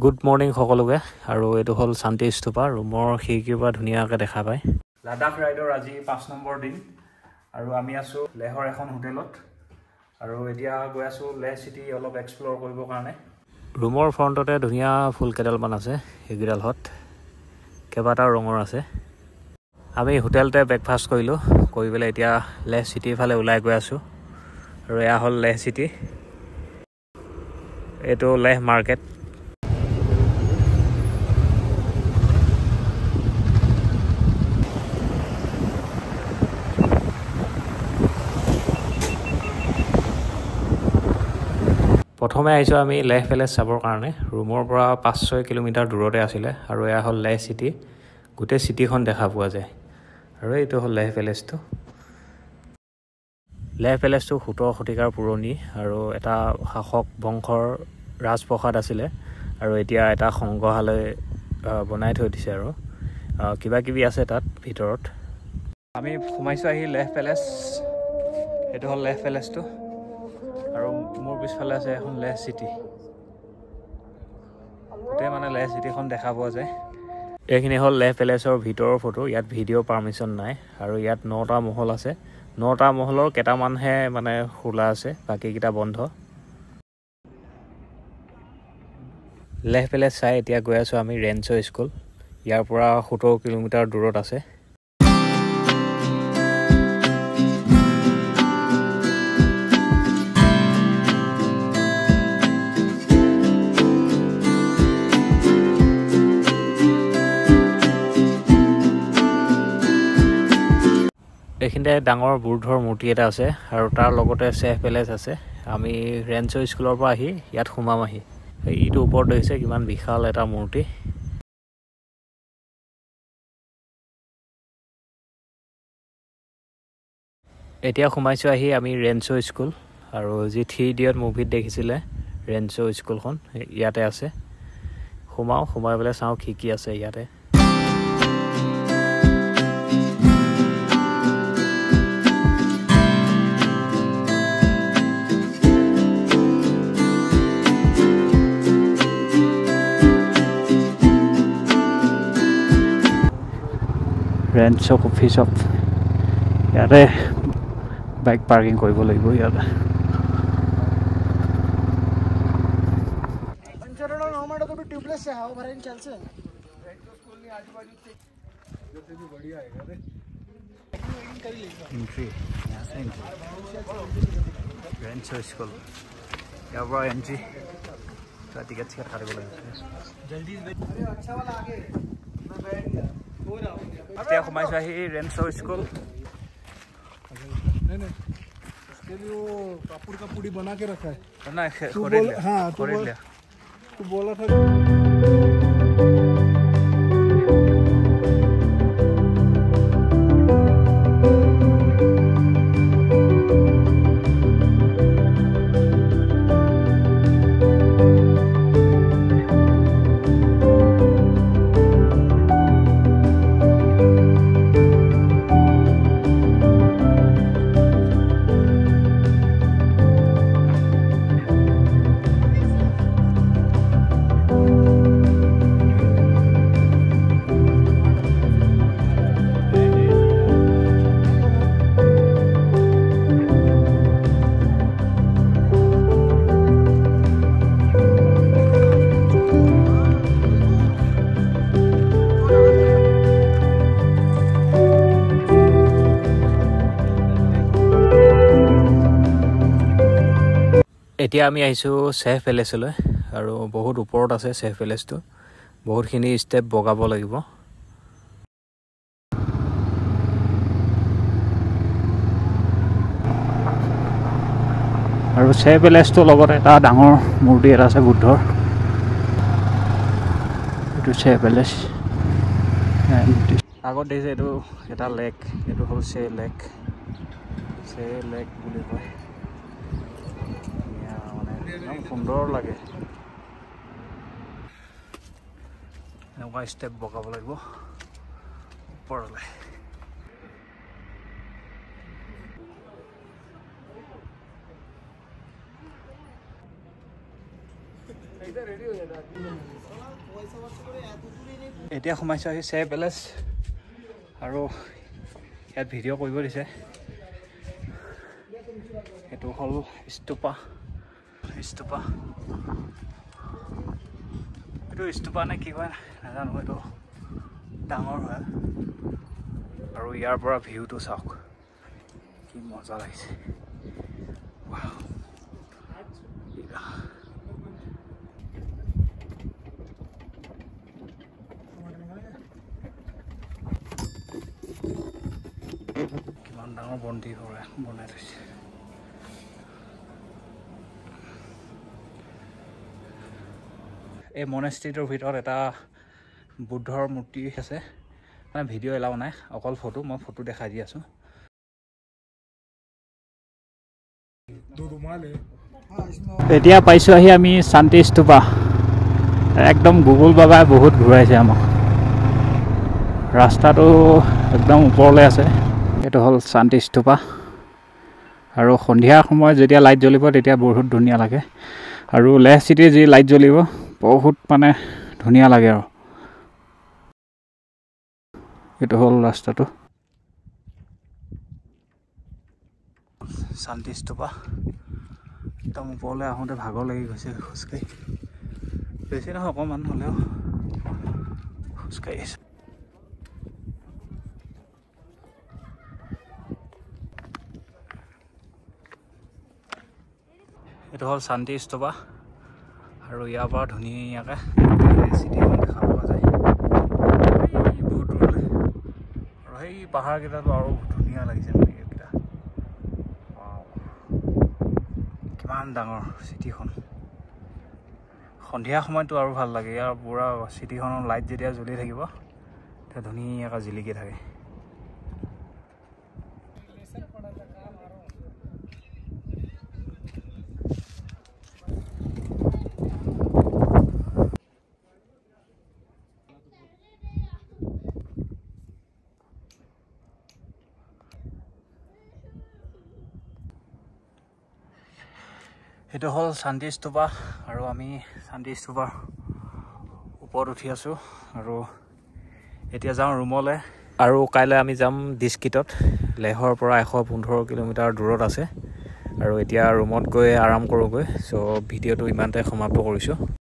Good morning সকলোকে আৰু এইটো হ'ল শান্তি স্তূপা ৰুমৰ খিৰিকীৰ পৰা ধুনীয়াকৈ দেখা পায়। লাডাখ ৰাইডৰ আজি 5 নম্বৰ দিন আৰু আমি আছোঁ লেহৰ এখন হোটেলত আৰু এতিয়া গৈ আছোঁ লেহ চিটি অলপ এক্সপ্ল'ৰ কৰিবৰ কাৰণে। ৰুমৰ ফ্ৰণ্টতে ধুনীয়া ফুল কেইডালমান আছে, সেইকেইডালহঁত কেইবাটাও ৰঙৰ আছে। আমি হোটেলতে ব্ৰেকফাষ্ট কৰিলোঁ, কৰি পেলাই এতিয়া লেহ চিটিৰ ফালে ওলাই গৈ আছোঁ আৰু এয়া হ'ল লেহ চিটি। এইটো লেহ মাৰ্কেট। প্ৰথমে আহিছোঁ আমি লেহ পেলেচ চাবৰ কাৰণে। ৰুমৰ পৰা 5-6 কিলোমিটাৰ দূৰতে আছিলে আৰু এয়া হ'ল লেহ চিটি। গোটেই চিটিখন দেখা পোৱা যায় আৰু এইটো হ'ল লেহ পেলেচটো। লেহ পেলেচটো 17 শতিকাৰ পুৰণি আৰু এটা শাসক বংশৰ ৰাজপ্ৰসাদ আছিলে আৰু এতিয়া এটা সংগ্ৰহালয় বনাই থৈ দিছে আৰু কিবা কিবি আছে তাত ভিতৰত। আমি সোমাইছোঁ আহি লেহ পেলেচ। এইটো হ'ল লেহ পেলেচটো আৰু মোৰ পিছফালে আছে এখন লেহ চিটি। গোটেই মানে লেহ চিটিখন দেখা পোৱা যায়। এইখিনি হ'ল লেহ পেলেচৰ ভিতৰৰ ফটো। ইয়াত ভিডিঅ' পাৰ্মিশ্যন নাই আৰু ইয়াত 9টা মহল আছে। 9টা মহলৰ কেইটামানহে মানে খোলা আছে, বাকীকেইটা বন্ধ। লেহ পেলেচ চাই এতিয়া গৈ আছোঁ আমি ৰেঞ্চ' স্কুল। ইয়াৰ পৰা 17 কিলোমিটাৰ দূৰত আছে। এইখিনিতে ডাঙৰ বুদ্ধৰ মূৰ্তি এটা আছে আৰু তাৰ লগতে চেহ পেলেচ আছে। আমি ৰেঞ্চ' স্কুলৰ পৰা আহি ইয়াত সোমাম আহি। এইটো ওপৰত দেখিছে কিমান বিশাল এটা মূৰ্তি। এতিয়া সোমাইছোঁ আহি আমি ৰেঞ্চ' স্কুল আৰু যি 3 ইডিয়ট মুভিত দেখিছিলে ৰেঞ্চ' স্কুলখন ইয়াতে আছে। সোমাই পেলাই চাওঁ কি আছে ইয়াতে। ৰেঞ্চ' কফি শ্বপ, ইয়াতে বাইক পাৰ্কিং কৰিব লাগিব ইয়াতে। এন্ট্ৰি ৰেঞ্চ' স্কুল, ইয়াৰ পৰা এন্ট্ৰি টিকেট কাটিব লাগিব। এতিয়া সোমাইছোঁ আহি ৰেঞ্চ' স্কুল। उसके लिए वो पापड़ का पूड़ी बना के रखा है। तू बोला था। এতিয়া আমি আহিছোঁ চেহ পেলেচলৈ আৰু বহুত ওপৰত আছে চেহ পেলেচটো। বহুতখিনি ষ্টেপ বগাব লাগিব। আৰু চেহ পেলেচটোৰ লগত এটা ডাঙৰ মূৰ্তি এটা আছে বুদ্ধৰ। এইটো চেহ পেলেচ। আগত দেখিছে এইটো এটা লেক, এইটো হ'ল চেহ লেক বুলি কয়। একদম সুন্দৰ লাগে। এনেকুৱা ষ্টেপ বগাব লাগিব ওপৰলৈ। এতিয়া সোমাইছোঁ আহি চে পেলেচ আৰু ইয়াত ভিডিঅ' কৰিব দিছে। এইটো হ'ল স্তূপা। এইটো স্তূপা নে কি কয় নাজানো, এইটো ডাঙৰ হয় আৰু ইয়াৰ পৰা ভিউটো চাওক কি মজা লাগিছে। কিমান ডাঙৰ বন্তি বনাই থৈছে। এই মনেষ্ট্ৰিটোৰ ভিতৰত এটা বুদ্ধৰ মূৰ্তি আছে, মানে ভিডিঅ' এলাও নাই, অকল ফটো। মই ফটো দেখাই দি আছোঁ। এতিয়া পাইছোঁ আহি আমি শান্তি স্তূপা। একদম গুগল বাবাই বহুত ঘূৰাইছে আমাক। ৰাস্তাটো একদম ওপৰলৈ আছে। এইটো হ'ল শান্তি স্তূপা আৰু সন্ধিয়া সময়ত যেতিয়া লাইট জ্বলিব তেতিয়া বহুত ধুনীয়া লাগে। আৰু লেহ চিটিৰ যি লাইট জ্বলিব বহুত মানে ধুনীয়া লাগে। আৰু এইটো হ'ল ৰাস্তাটো শান্তি স্তূপা। একদম ওপৰলৈ আহোঁতে ভাগৰ লাগি গৈছে খোজকাঢ়ি। বেছি নহয় অকণমান হ'লেও খোজকাঢ়ি আছোঁ। এইটো হ'ল শান্তি স্তূপা আৰু ইয়াৰ পৰা ধুনীয়াকৈ চিটিখন দেখা পোৱা যায় বহুত দূৰলৈ। আৰু সেই পাহাৰকেইটাতো আৰু ধুনীয়া লাগিছে মানে এইকেইটা। কিমান ডাঙৰ চিটিখন। সন্ধিয়া সময়তো আৰু ভাল লাগে। ইয়াৰ পুৰা চিটিখনৰ লাইট যেতিয়া জ্বলি থাকিব তেতিয়া ধুনীয়াকৈ জিলিকি থাকে। এইটো হ'ল শান্তি স্তূপা আৰু আমি শান্তি স্তূপাৰ ওপৰত উঠি আছোঁ আৰু এতিয়া যাওঁ ৰুমলৈ। আৰু কাইলৈ আমি যাম ডিস্কিটত। লেহৰ পৰা 115 কিলোমিটাৰ দূৰত আছে আৰু এতিয়া ৰুমত গৈ আৰাম কৰোঁগৈ। চ' ভিডিঅ'টো ইমানতে সমাপ্ত কৰিছোঁ।